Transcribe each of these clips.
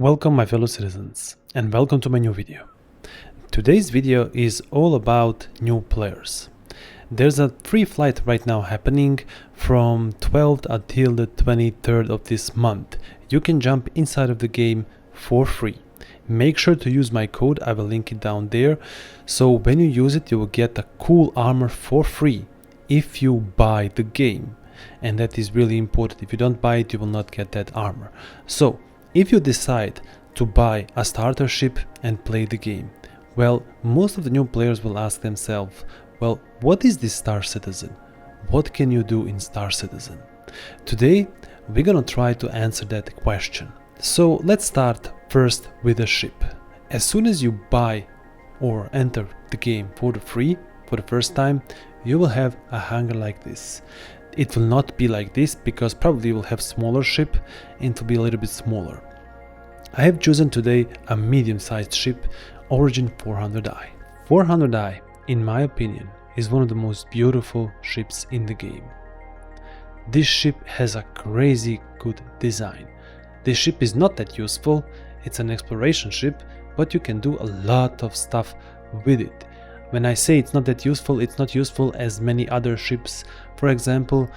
Welcome my fellow citizens and welcome to my new video. Today's video is all about new players. There's a free flight right now happening from 12th until the 23rd of this month. You can jump inside of the game for free. Make sure to use my code, I will link it down there. So when you use it, you will get a cool armor for free if you buy the game. And that is really important. If you don't buy it, you will not get that armor. So if you decide to buy a starter ship and play the game, well, most of the new players will ask themselves, well, what is this Star Citizen? What can you do in Star Citizen? Today, we're gonna try to answer that question. So let's start first with a ship. As soon as you buy or enter the game for the free, for the first time, you will have a hangar like this. It will not be like this because probably you will have smaller ship and it will be a little bit smaller. I have chosen today a medium-sized ship, Origin 400i. 400i, in my opinion, is one of the most beautiful ships in the game. This ship has a crazy good design. This ship is not that useful, it's an exploration ship, but you can do a lot of stuff with it. When I say it's not that useful, it's not useful as many other ships, for example,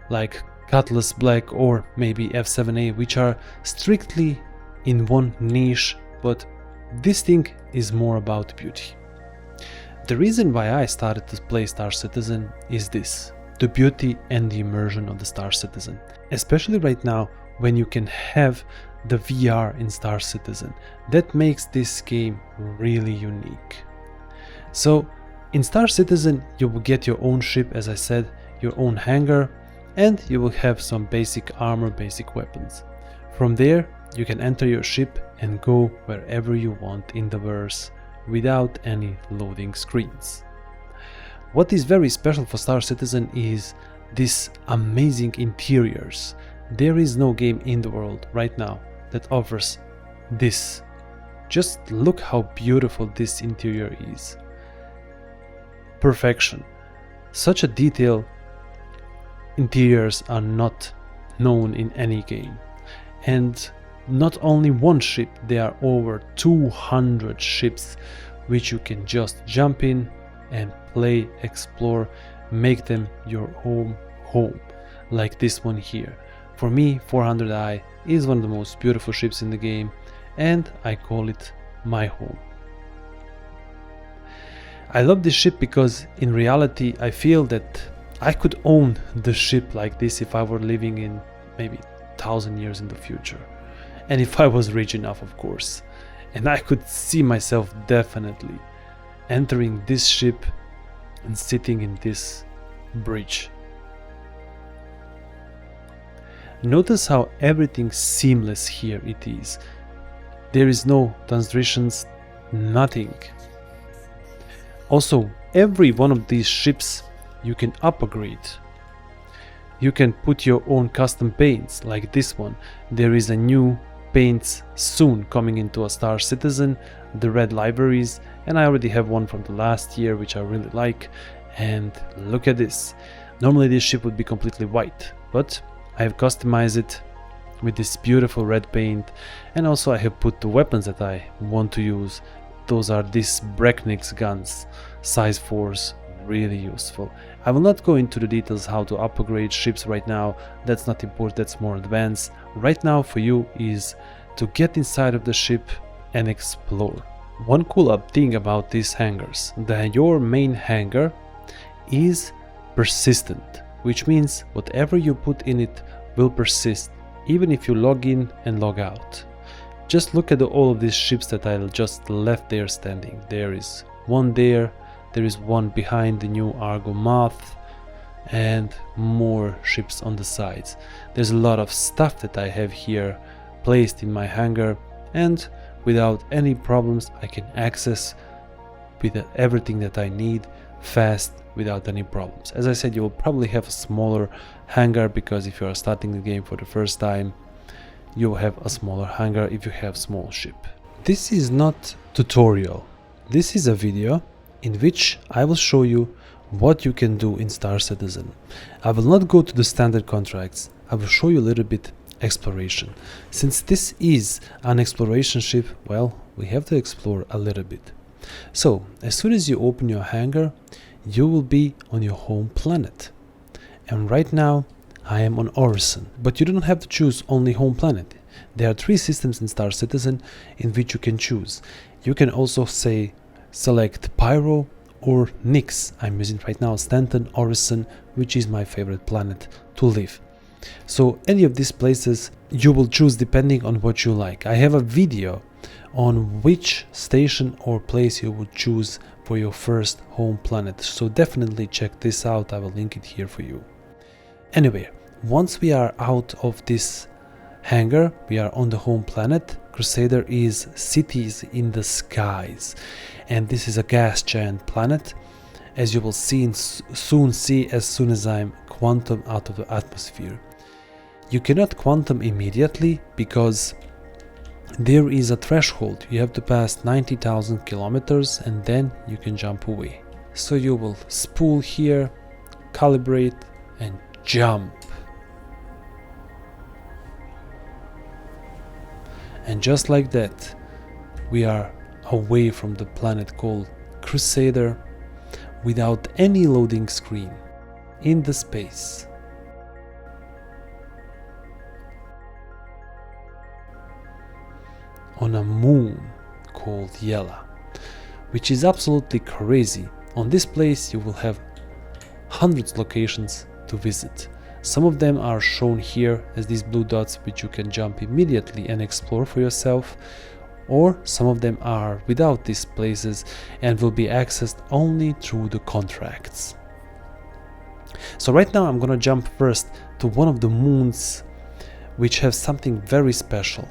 like Cutlass Black or maybe F7A, which are strictly in one niche, but this thing is more about beauty. The reason why I started to play Star Citizen is this: the beauty and the immersion of the Star Citizen. Especially right now when you can have the VR in Star Citizen. That makes this game really unique. So in Star Citizen you will get your own ship, as I said, your own hangar, and you will have some basic armor, basic weapons. From there you can enter your ship and go wherever you want in the verse without any loading screens. What is very special for Star Citizen is these amazing interiors. There is no game in the world right now that offers this. Just look how beautiful this interior is. Perfection. Such a detail interiors are not known in any game. And not only one ship, there are over 200 ships which you can just jump in and play, explore, make them your own home, like this one here. For me, 400i is one of the most beautiful ships in the game, and I call it my home. I love this ship because in reality I feel that I could own the ship like this if I were living in maybe 1,000 years in the future. And if I was rich enough, of course. And I could see myself definitely entering this ship and sitting in this bridge. Notice how everything seamless here it is. There is no transitions, nothing. Also, every one of these ships you can upgrade. You can put your own custom paints, like this one. There is a new paints soon coming into a Star Citizen, the red libraries, and I already have one from the last year which I really like. And look at this. Normally this ship would be completely white, but I have customized it with this beautiful red paint, and also I have put the weapons that I want to use. Those are these Breakneck's guns, size 4s, really useful. I will not go into the details how to upgrade ships right now, that's not important, that's more advanced. Right now for you is to get inside of the ship and explore. One cool thing about these hangars, that your main hangar is persistent, which means whatever you put in it will persist, even if you log in and log out. Just look at all of these ships that I just left there standing. There is one there is one behind the new Argo Moth, and more ships on the sides. There's a lot of stuff that I have here placed in my hangar, and without any problems I can access with everything that I need fast without any problems. As I said, you will probably have a smaller hangar because if you are starting the game for the first time, you will have a smaller hangar if you have small ship. This is not tutorial. This is a video in which I will show you what you can do in Star Citizen. I will not go to the standard contracts. I will show you a little bit exploration. Since this is an exploration ship, well, we have to explore a little bit. So as soon as you open your hangar, you will be on your home planet. And right now I am on Orison, but you don't have to choose only home planet. There are 3 systems in Star Citizen in which you can choose. You can also select Pyro or Nix. I'm using right now Stanton, Orison, which is my favorite planet to live. So any of these places you will choose depending on what you like. I have a video on which station or place you would choose for your first home planet, so definitely check this out. I will link it here for you. Anyway, once we are out of this hangar, we are on the home planet. Crusader is cities in the skies, and this is a gas giant planet, as you will soon see as soon as I'm quantum out of the atmosphere. You cannot quantum immediately because there is a threshold. You have to pass 90,000 kilometers and then you can jump away. So you will spool here, calibrate and jump. And just like that, we are away from the planet called Crusader without any loading screen in the space. On a moon called Yela, which is absolutely crazy. On this place you will have hundreds of locations to visit. Some of them are shown here as these blue dots, which you can jump immediately and explore for yourself, or some of them are without these places and will be accessed only through the contracts. So right now I'm gonna jump first to one of the moons which have something very special.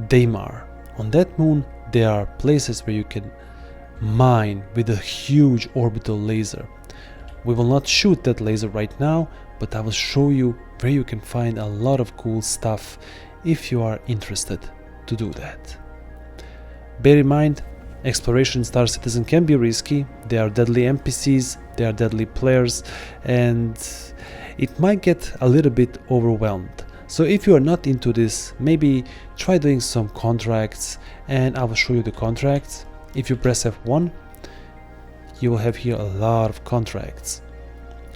Daymar. On that moon there are places where you can mine with a huge orbital laser. We will not shoot that laser right now, but I will show you where you can find a lot of cool stuff if you are interested to do that. Bear in mind, exploration in Star Citizen can be risky. There are deadly NPCs, there are deadly players, and it might get a little bit overwhelmed. So if you are not into this, maybe try doing some contracts, and I will show you the contracts. If you press F1, you will have here a lot of contracts,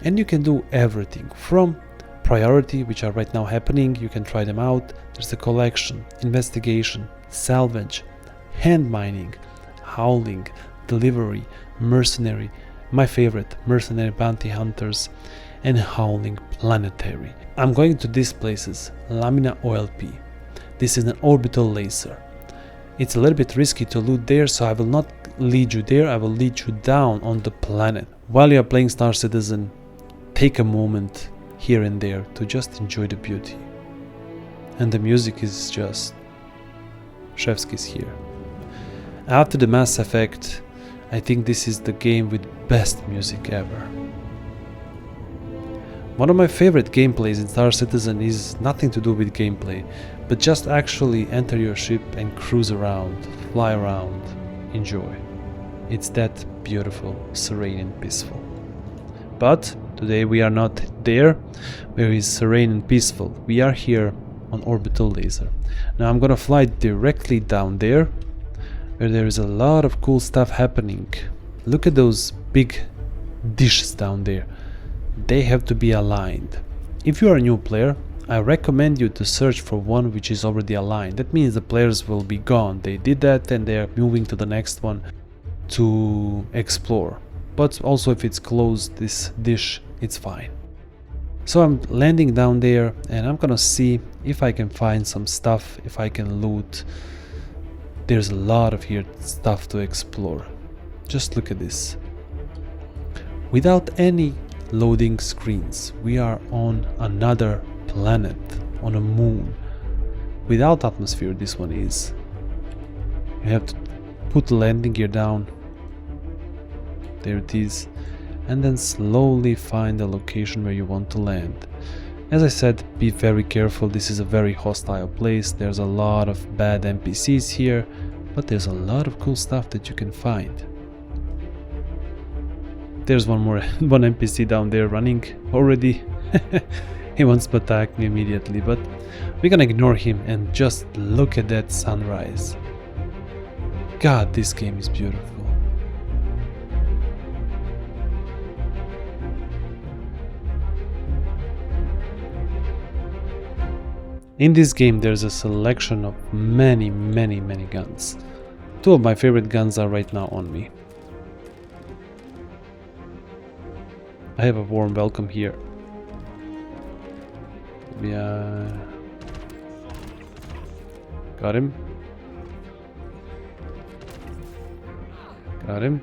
and you can do everything from priority, which are right now happening. You can try them out. There's a collection, investigation, salvage, hand mining, howling, delivery, mercenary, my favorite, mercenary bounty hunters, and howling planetary. I'm going to these places. Lamina OLP. This is an orbital laser. It's a little bit risky to loot there, so I will not lead you there. I will lead you down on the planet. While you are playing Star Citizen, take a moment here and there to just enjoy the beauty. And the music is just chef's kiss here. After the Mass Effect, I think this is the game with best music ever. One of my favorite gameplays in Star Citizen is nothing to do with gameplay, but just actually enter your ship and cruise around, fly around, enjoy. It's that beautiful, serene and peaceful. But today we are not there where it's serene and peaceful. We are here on orbital laser. Now I'm gonna fly directly down there where there is a lot of cool stuff happening. Look at those big dishes down there. They have to be aligned. If you are a new player, I recommend you to search for one which is already aligned. That means the players will be gone. They did that and they are moving to the next one to explore. But also if it's closed, this dish, it's fine. So I'm landing down there and I'm gonna see if I can find some stuff, if I can loot. There's a lot of here stuff to explore. Just look at this. Without any loading screens, we are on another planet, on a moon. Without atmosphere, this one is. You have to put the landing gear down. There it is. And then slowly find the location where you want to land. As I said, be very careful. This is a very hostile place. There's a lot of bad NPCs here, but there's a lot of cool stuff that you can find. There's one NPC down there running already. He wants to attack me immediately, but we're gonna ignore him and just look at that sunrise. God, this game is beautiful. In this game there's a selection of many guns. Two of my favorite guns are right now on me. I have a warm welcome here. Yeah. Got him. Got him.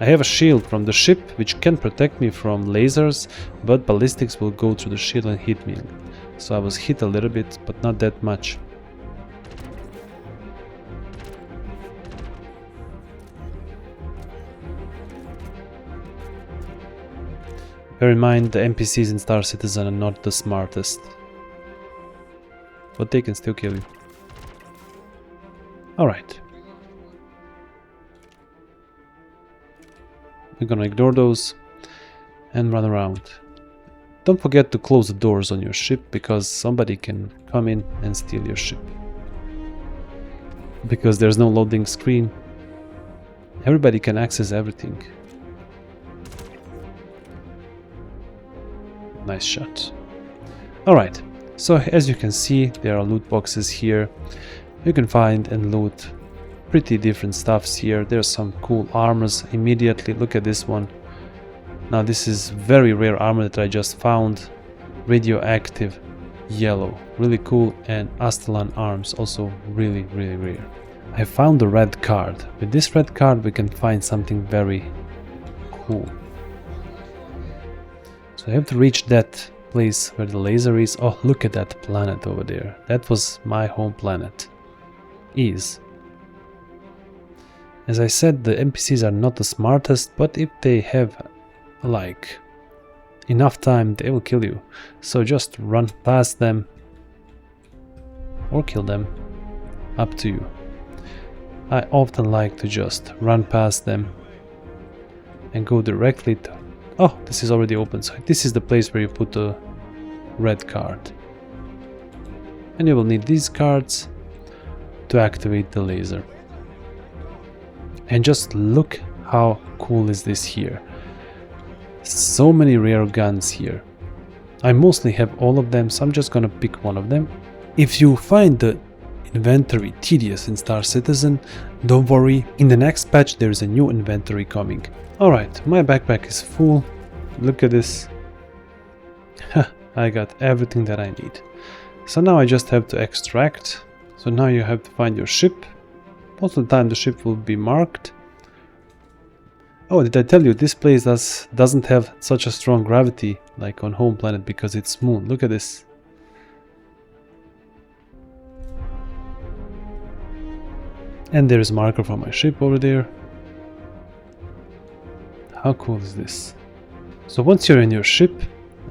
I have a shield from the ship which can protect me from lasers, but ballistics will go through the shield and hit me. So I was hit a little bit, but not that much. Bear in mind, the NPCs in Star Citizen are not the smartest, but they can still kill you. Alright. We're gonna ignore those and run around. Don't forget to close the doors on your ship, because somebody can come in and steal your ship. Because there's no loading screen, everybody can access everything. Nice shot. Alright, so as you can see, there are loot boxes here. You can find and loot pretty different stuffs here. There's some cool armors immediately. Look at this one. Now this is very rare armor that I just found. Radioactive yellow. Really cool. And Astellan arms, also really rare. I found the red card. With this red card we can find something very cool. So I have to reach that place where the laser is. Oh, look at that planet over there. That was my home planet. Is. As I said, the NPCs are not the smartest, but if they have like enough time, they will kill you. So just run past them or kill them. Up to you. I often like to just run past them and go directly to... Oh, this is already open, so this is the place where you put the red card. And you will need these cards to activate the laser. And just look how cool is this here. So many rare guns here. I mostly have all of them, so I'm just gonna pick one of them. If you find the inventory tedious in Star Citizen, don't worry, in the next patch there is a new inventory coming. Alright, my backpack is full. Look at this. I got everything that I need. So now I just have to extract. So now you have to find your ship. Most of the time the ship will be marked. Oh, did I tell you, this place doesn't have such a strong gravity like on home planet because it's moon. Look at this. And there is a marker for my ship over there. How cool is this? So once you're in your ship,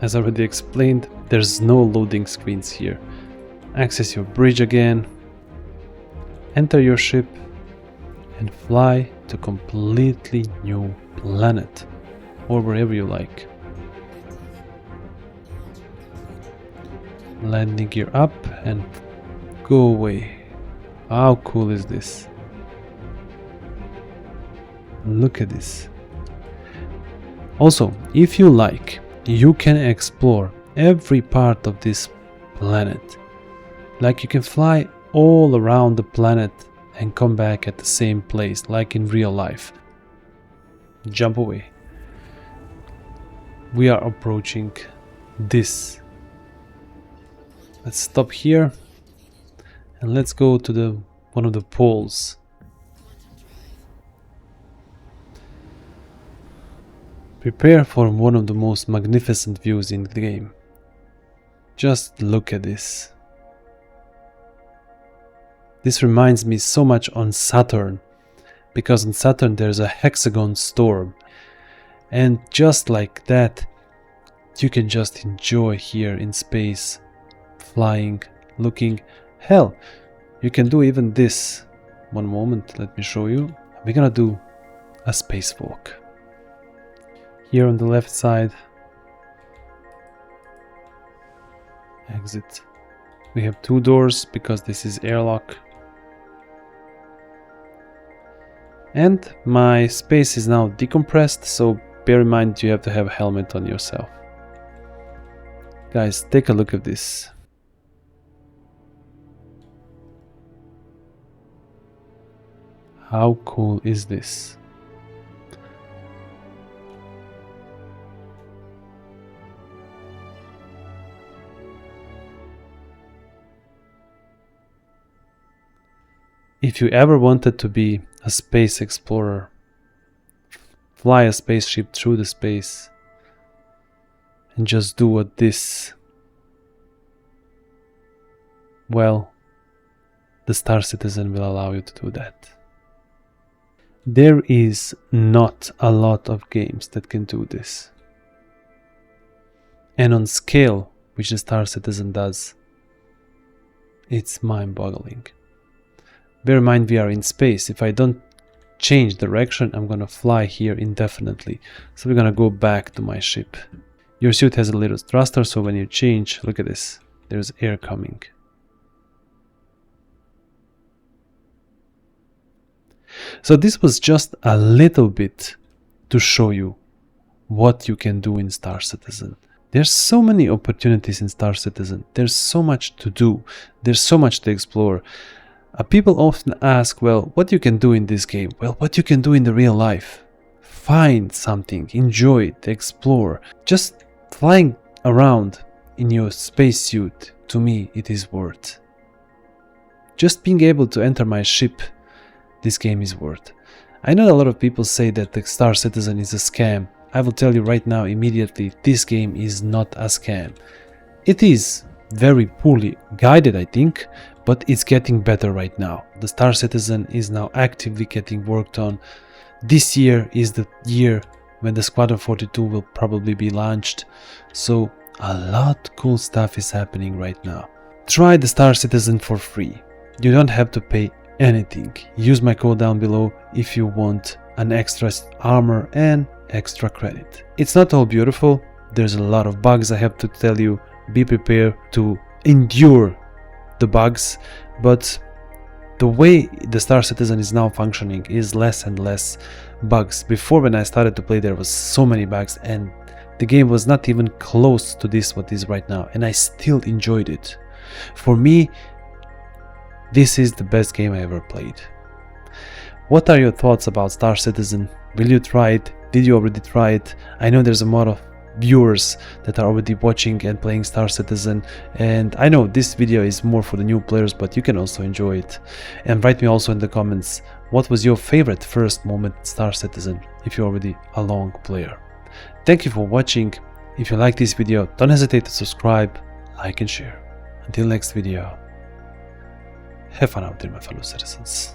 as already explained, there's no loading screens here. Access your bridge again, enter your ship, and fly to completely new planet, or wherever you like. Landing gear up and go away. How cool is this? Look at this. Also, if you like, you can explore every part of this planet. Like you can fly all around the planet and come back at the same place, like in real life. Jump away. We are approaching this. Let's stop here and let's go to one of the poles. Prepare for one of the most magnificent views in the game. Just look at this. This reminds me so much on Saturn, because on Saturn there's a hexagon storm, and just like that you can just enjoy here in space, flying, looking. Hell, you can do even this. One moment, let me show you. We're gonna do a spacewalk. Here on the left side, exit. We have 2 doors because this is airlock. And my space is now decompressed, so bear in mind you have to have a helmet on yourself. Guys, take a look at this. How cool is this? If you ever wanted to be a space explorer, fly a spaceship through the space, and just do what this, well, the Star Citizen will allow you to do that. There is not a lot of games that can do this. And on scale, which the Star Citizen does, it's mind-boggling. Bear in mind we are in space. If I don't change direction, I'm gonna fly here indefinitely. So we're gonna go back to my ship. Your suit has a little thruster, so when you change, look at this, there's air coming. So this was just a little bit to show you what you can do in Star Citizen. There's so many opportunities in Star Citizen. There's so much to do. There's so much to explore. People often ask, well, what you can do in this game? Well, what you can do in the real life? Find something, enjoy it, explore. Just flying around in your spacesuit, to me, it is worth. Just being able to enter my ship, this game is worth. I know a lot of people say that the Star Citizen is a scam. I will tell you right now, immediately, this game is not a scam. It is very poorly guided, I think, but it's getting better right now. The Star Citizen is now actively getting worked on. This year is the year when the Squadron 42 will probably be launched. So a lot cool stuff is happening right now. Try the Star Citizen for free. You don't have to pay anything. Use my code down below if you want an extra armor and extra credit. It's not all beautiful. There's a lot of bugs, I have to tell you. Be prepared to endure the bugs, but the way the Star Citizen is now functioning is less and less bugs. Before, when I started to play, there was so many bugs and the game was not even close to this what is right now, and I still enjoyed it. For me, this is the best game I ever played. What are your thoughts about Star Citizen? Will you try it? Did you already try it? I know there's a lot of viewers that are already watching and playing Star Citizen, and I know this video is more for the new players, but you can also enjoy it. And write me also in the comments, what was your favorite first moment in Star Citizen if you're already a long player. Thank you for watching. If you like this video, don't hesitate to subscribe, like and share. Until next video, have fun out there, my fellow citizens.